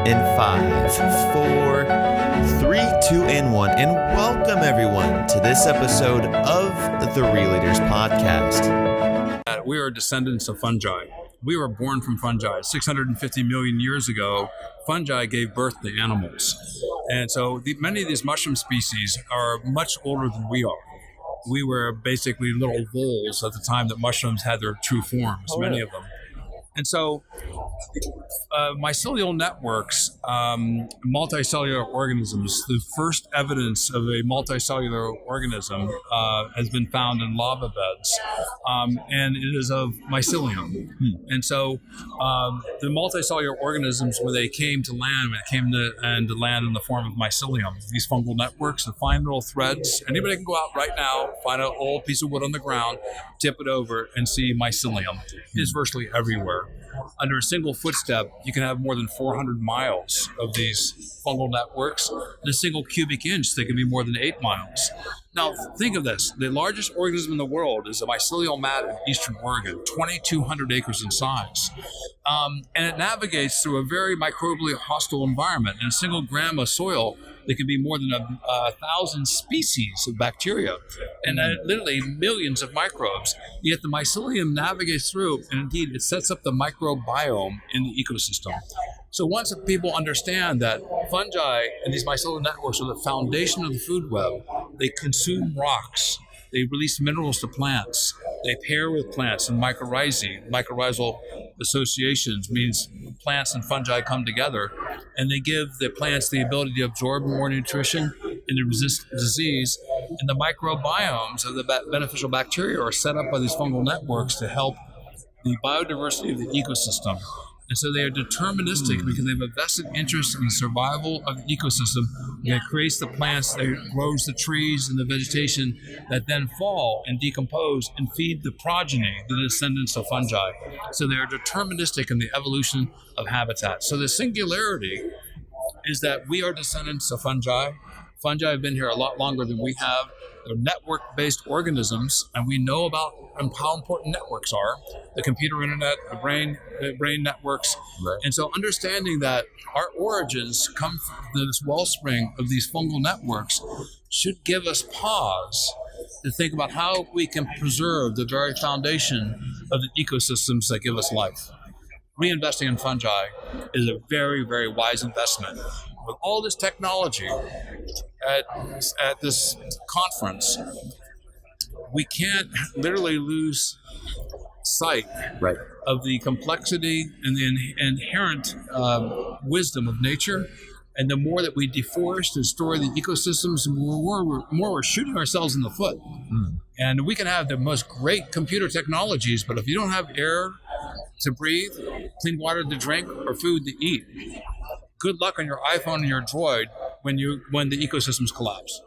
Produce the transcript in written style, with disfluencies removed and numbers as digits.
In 5, 4, 3, 2, and 1. And welcome everyone to this episode of the Relators Podcast. We are descendants of fungi. We were born from fungi. 650 million years ago, fungi gave birth to animals. And so many of these mushroom species are much older than we are. We were basically little voles at the time that mushrooms had their true forms, many of them. And so mycelial networks, multicellular organisms, the first evidence of a multicellular organism has been found in lava beds, and it is of mycelium. And so the multicellular organisms, when they came to land, to land in the form of mycelium, these fungal networks, the fine little threads, anybody can go out right now, find an old piece of wood on the ground, tip it over, and see mycelium. It's virtually everywhere. Under a single footstep, you can have more than 400 miles of these fungal networks. In a single cubic inch, they can be more than 8 miles. Now, think of this. The largest organism in the world is a mycelial mat in eastern Oregon, 2,200 acres in size. And it navigates through a very microbially hostile environment. In a single gram of soil, there can be more than 1,000 species of bacteria and literally millions of microbes. Yet the mycelium navigates through, and indeed it sets up the microbiome in the ecosystem. So once people understand that fungi and these mycelial networks are the foundation of the food web, they consume rocks, they release minerals to plants, they pair with plants in mycorrhizae. Mycorrhizal associations means plants and fungi come together, and they give the plants the ability to absorb more nutrition and to resist disease. And the microbiomes of the beneficial bacteria are set up by these fungal networks to help the biodiversity of the ecosystem. And so they are deterministic because they have a vested interest in the survival of the ecosystem that creates the plants, that grows the trees and the vegetation that then fall and decompose and feed the progeny, the descendants of fungi. So they are deterministic in the evolution of habitat. So the singularity is that we are descendants of fungi. Fungi have been here a lot longer than we have. They're network-based organisms, and we know about how important networks are, the computer internet, the brain networks. Right. And so understanding that our origins come from this wellspring of these fungal networks should give us pause to think about how we can preserve the very foundation of the ecosystems that give us life. Reinvesting in fungi is a very, very wise investment. With all this technology at this conference, we can't literally lose sight of the complexity and the inherent wisdom of nature. And the more that we deforest and destroy the ecosystems, the more we're shooting ourselves in the foot. And we can have the most great computer technologies, but if you don't have air to breathe, clean water to drink, or food to eat, good luck on your iPhone and your Droid when the ecosystems collapse.